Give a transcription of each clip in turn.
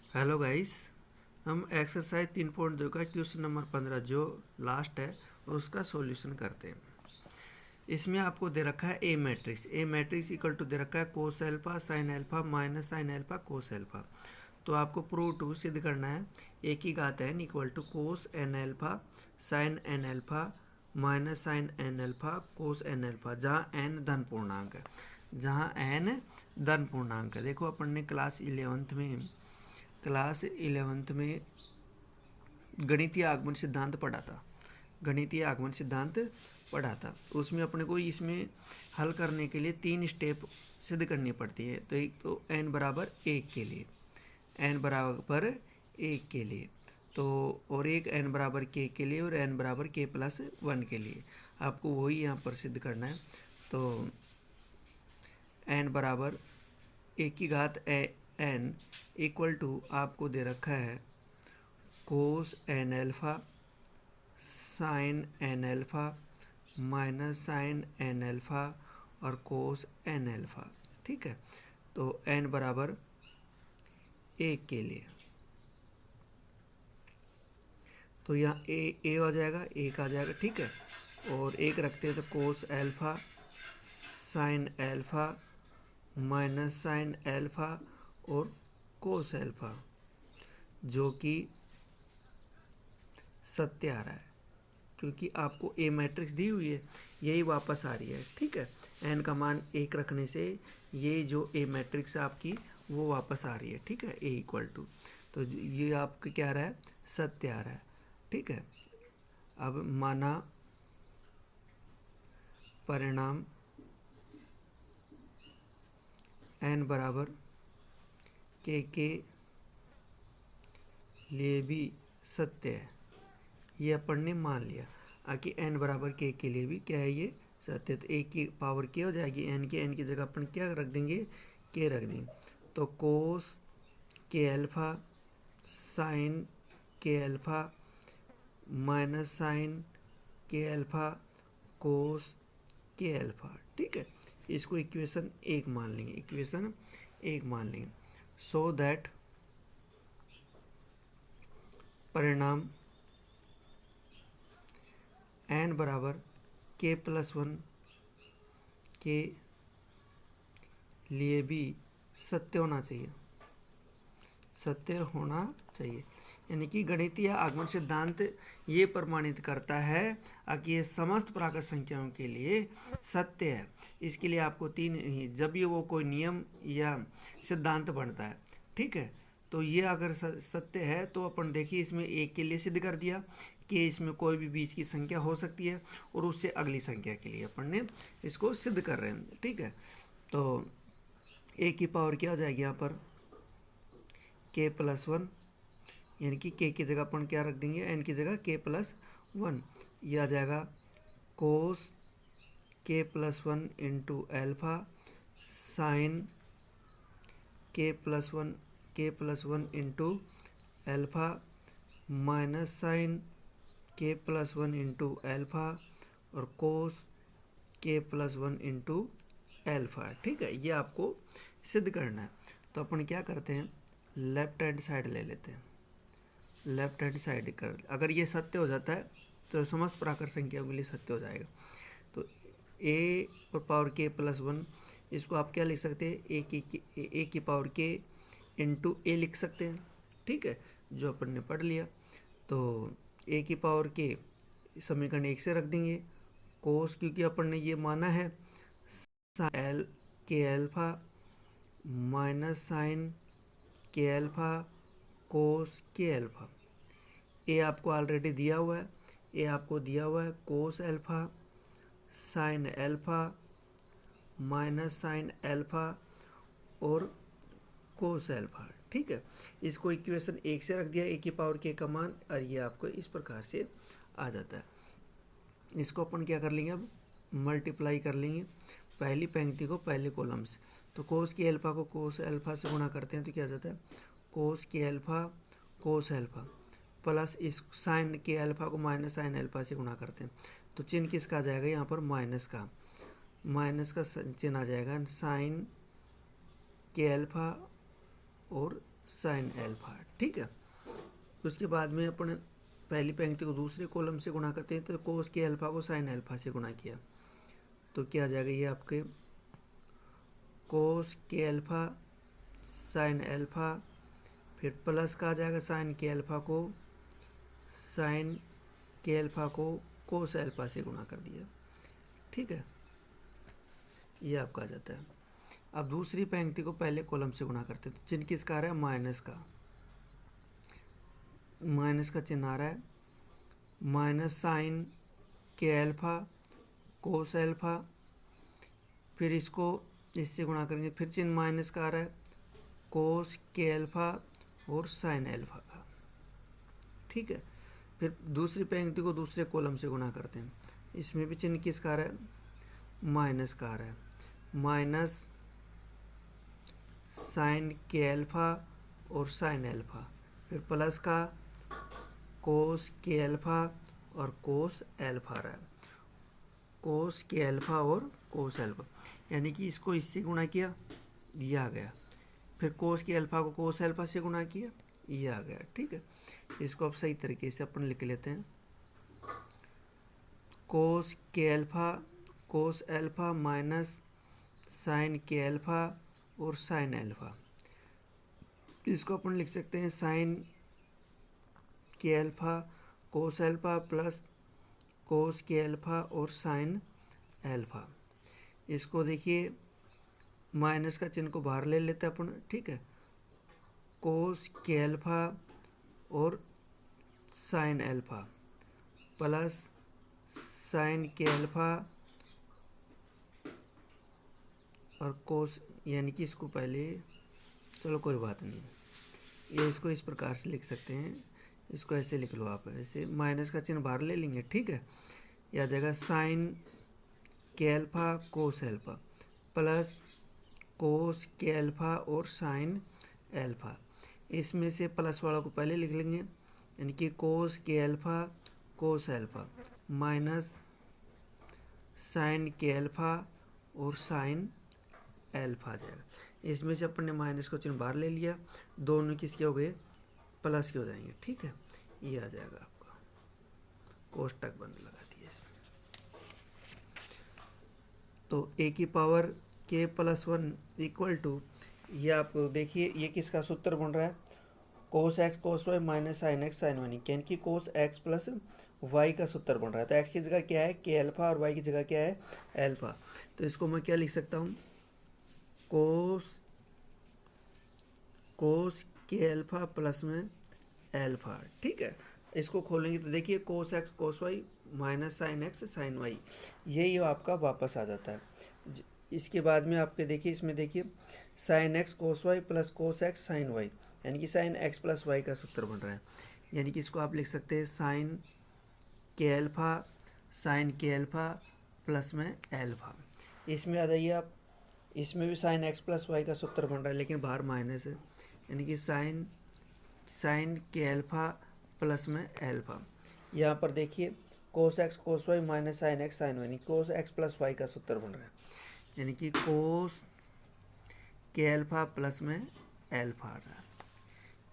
Hello guys. हम exercise 3.2 का question number 15 जो लास्ट है उसका सॉल्यूशन करते हैं। इसमें आपको दे रखा है ए मैट्रिक्स इक्वल टू दे रखा है कोस alpha sine alpha minus sine alpha कोस एल्फा। तो आपको प्रूव टू सिद्ध करना है ए की घात n equal to cos n alpha sine n alpha minus sine n alpha cos n alpha, जहाँ एन धन पूर्णांक है। जहाँ एन धन पूर्णांक है। देखो अपन ने क्लास इलेवेंथ में गणितीय आगमन सिद्धांत पढ़ा था। गणितीय आगमन सिद्धांत पढ़ा था उसमें अपने को इसमें हल करने के लिए 3 स्टेप सिद्ध करनी पड़ती है। तो एक तो n बराबर 1 के लिए, n बराबर 1 के लिए, तो और एक n बराबर k के लिए और n बराबर k प्लस 1 के लिए आपको वही यहाँ पर सिद्ध करना है। तो n बराबर 1 की घात n इक्वल टू आपको दे रखा है cos n alpha sine n alpha minus sine n alpha और कोस एन एल्फा। ठीक है, तो n बराबर 1 के लिए तो यहाँ ए आ जाएगा, 1 आ जाएगा। ठीक है, और 1 रखते हैं तो कोस alpha sine alpha minus sine alpha और कोस एल्फा, जो कि सत्य आ रहा है क्योंकि आपको ए मैट्रिक्स दी हुई है, यही वापस आ रही है। ठीक है, एन का मान 1 रखने से ये जो ए मैट्रिक्स आपकी वो वापस आ रही है। ठीक है, ए इक्वल टू, तो ये आपका क्या आ रहा है, सत्य आ रहा है। ठीक है, अब माना परिणाम एन बराबर के लिए भी सत्य है, ये अपन ने मान लिया। आकि n बराबर के लिए भी क्या है, ये सत्य। तो a की पावर क्या हो जाएगी, n की जगह अपन क्या रख देंगे, k रख देंगे। तो कोस के alpha sine k alpha minus sine k alpha कोस के अल्फा। ठीक है, इसको इक्वेशन 1 मान लेंगे, इक्वेशन 1 मान लेंगे। सो दैट परिणाम n बराबर k प्लस 1 के लिए भी सत्य होना चाहिए, सत्य होना चाहिए। यानी कि गणितीय आगमन सिद्धांत ये प्रमाणित करता है कि ये समस्त प्राकृत संख्याओं के लिए सत्य है। इसके लिए आपको 3, जब भी वो कोई नियम या सिद्धांत बनता है, ठीक है, तो ये अगर सत्य है तो अपन देखिए इसमें 1 के लिए सिद्ध कर दिया कि इसमें कोई भी बीच की संख्या हो सकती है, और उससे अगली संख्या के लिए अपन ने इसको सिद्ध कर रहे हैं। ठीक है, तो a की पावर क्या हो जाएगी यहाँ पर, k प्लस 1, यानी कि k की जगह अपन क्या रख देंगे, n की जगह k प्लस 1, यह आ जाएगा cos k plus 1 into alpha sine k plus 1 into alpha minus sine k plus 1 into alpha और cos k plus 1 into alpha. ठीक है, ये आपको सिद्ध करना है। तो अपन क्या करते हैं, लेफ्ट हैंड साइड ले लेते हैं। लेफ्ट हैंड साइड कर, अगर ये सत्य हो जाता है तो समस्त प्राकृत संख्याओं के लिए सत्य हो जाएगा। तो a और पावर k प्लस 1, इसको आप क्या लिख सकते हैं, a की पावर k इंटू ए लिख सकते हैं। ठीक है, जो अपन ने पढ़ लिया। तो a की पावर k समीकरण 1 से रख देंगे। कोस, क्योंकि अपन ने ये माना है sign k alpha minus sine k alpha कोस के अल्फा। ए आपको ऑलरेडी दिया हुआ है, ए आपको दिया हुआ है cos alpha sine alpha minus sine alpha और कोस अल्फा। ठीक है, इसको इक्वेशन 1 से रख दिया, ए की पावर के का मान, और ये आपको इस प्रकार से आ जाता है। इसको अपन क्या कर लेंगे, अब मल्टीप्लाई कर लेंगे पहली पंक्ति को पहले कॉलम से। तो कोस के अल्फा को कोस अल्फा से गुणा करते हैं तो क्या आ जाता है, कोस के अल्फा कोस अल्फा प्लस इस साइन के अल्फा को माइनस साइन अल्फा से गुणा करते हैं। तो चिन्ह किसका आ जाएगा, यहाँ पर माइनस का चिन्ह आ जाएगा, साइन के अल्फा और साइन एल्फा। ठीक है, उसके बाद में अपन पहली पंक्ति को दूसरे कॉलम से गुणा करते हैं, तो कोस के अल्फा को साइन अल्फा से गुणा किया तो क्या आ जाएगा, ये आपके कोस के अल्फा साइन अल्फा, फिर प्लस का आ जाएगा साइन के अल्फा को कोस अल्फा से गुणा कर दिया। ठीक है, ये आपका आ जाता है। अब दूसरी पंक्ति को पहले कॉलम से गुणा करते हैं, तो चिन्ह किसका आ रहा है, माइनस का चिन्ह आ रहा है, minus sine k alpha cos alpha, फिर इसको इससे गुणा करेंगे, फिर चिन्ह माइनस का आ रहा है, कोस के अल्फा और साइन अल्फा का। ठीक है, फिर दूसरी पंक्ति को दूसरे कॉलम से गुणा करते हैं, इसमें भी चिन्ह किसका आ रहा है, माइनस का आ रहा है, माइनस साइन के अल्फा और साइन अल्फा, फिर प्लस का कोस के अल्फा और कोस अल्फा आ रहा है, कोस के अल्फा और कोस अल्फा, यानी कि इसको इससे गुणा किया, ये आ गया, फिर कोस के अल्फा को कोस अल्फा से गुणा किया, ये आ गया। ठीक है, इसको अब सही तरीके से अपन लिख लेते हैं, कोस के alpha cos alpha minus sine k alpha और साइन अल्फा, इसको अपन लिख सकते हैं sine k alpha cos alpha plus cos के अल्फा और साइन अल्फा। इसको देखिए माइनस का चिन्ह को बाहर ले लेते हैं अपन। ठीक है, कोस के अल्फा और sine alpha plus sign k alpha और कोस, यानी कि इसको पहले, चलो कोई बात नहीं, ये इसको इस प्रकार से लिख सकते हैं, इसको ऐसे लिख लो आप, ऐसे माइनस का चिन्ह बाहर ले लेंगे। ठीक है, यह आ जाएगा sign k alpha cos alpha plus cos के अल्फा और साइन अल्फा, इसमें से प्लस वाला को पहले लिख लेंगे, यानी कि कोस के alpha cos alpha minus sine k alpha और साइन अल्फा आ जाएगा। इसमें से अपन ने माइनस का चिन्ह बाहर ले लिया, दोनों किसके हो गए, प्लस के हो जाएंगे। ठीक है, ये आ जाएगा आपका, कोष्टक बंद लगा दिए इसमें, तो ए की पावर के प्लस 1 इक्वल टू, ये आप देखिए ये किसका सूत्र बन रहा है, cos x cos y minus sine x sine y, यानी कि कोस एक्स प्लस वाई का सूत्र बन रहा है। तो एक्स की जगह क्या है के अल्फा और वाई की जगह क्या है अल्फा, तो इसको मैं क्या लिख सकता हूँ, कोस के अल्फा प्लस में अल्फा। ठीक है, इसको खोलेंगे तो देखिए cos x cos y minus sine x sine y, यही आपका वापस आ जाता है। इसके बाद में आपके देखिए, इसमें देखिए sine x cos y plus cos x sine y, यानी कि साइन एक्स प्लस वाई का सूत्र बन रहा है, यानी कि इसको आप लिख सकते हैं साइन के अल्फा प्लस में अल्फा। इसमें आ जाइए आप, इसमें भी साइन एक्स प्लस वाई का सूत्र बन रहा है, लेकिन बाहर माइनस है, यानी कि साइन के अल्फा प्लस में अल्फा। यहाँ पर देखिए cos x cos y minus sine x sine y, cos x plus y का सूत्र बन रहा है, यानी कि कोस के अल्फा प्लस में अल्फा आ रहा है,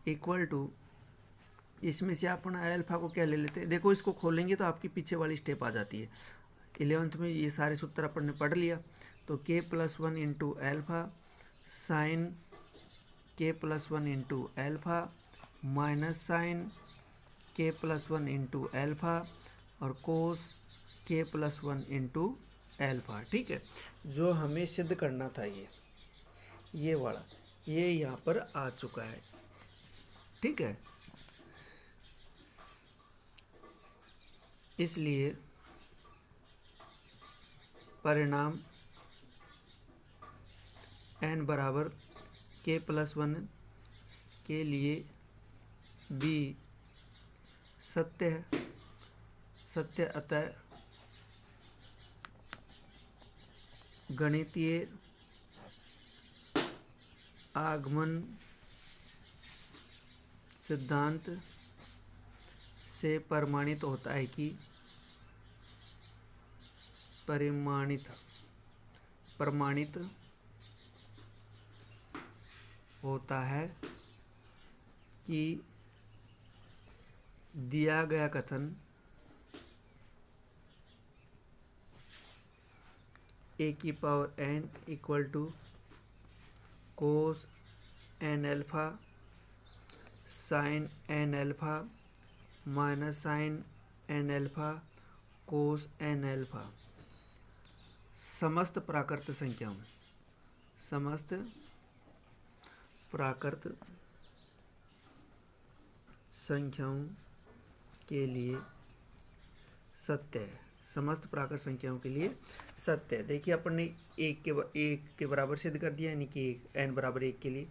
इक्वल टू, इसमें से अपन अल्फा को क्या ले लेते हैं, देखो इसको खोलेंगे तो आपकी पीछे वाली स्टेप आ जाती है। 11th में ये सारे सूत्र अपन ने पढ़ लिया, तो k plus 1 into alpha sine k plus 1 into alpha minus sine k plus 1 into alpha और कोस के प्लस 1 इंटू अल्फा। ठीक है, जो हमें सिद्ध करना था ये वाला, ये यहाँ पर आ चुका है। ठीक है, इसलिए परिणाम n बराबर के प्लस 1 के लिए b सत्य है, सत्य अतः गणितीय आगमन सिद्धांत से प्रमाणित होता है कि प्रमाणित होता है कि दिया गया कथन a की power n equal to cos n alpha sine n alpha minus sine n alpha cos n alpha समस्त प्राकृत संख्याओं के लिए सत्य है। समस्त प्राकृत संख्याओं के लिए सत्य है। देखिए अपन ने एक के बराबर सिद्ध कर दिया, यानी कि n बराबर 1 के लिए,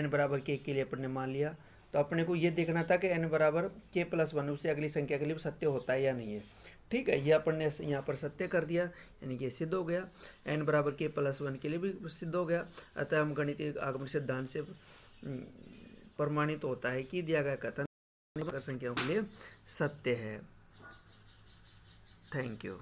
n बराबर के 1 के लिए अपन ने मान लिया। तो अपने को ये देखना था कि n बराबर k प्लस 1 उससे अगली संख्या के लिए सत्य होता है या नहीं है। ठीक है, ये अपन ने यहाँ पर सत्य कर दिया, यानी कि सिद्ध हो गया। n बराबर k प्लस 1 के लिए भी सिद्ध हो गया। अतः हम गणितीय आगमन सिद्धांत से प्रमाणित होता है कि दिया गया कथन संख्याओं के लिए सत्य है। Thank you.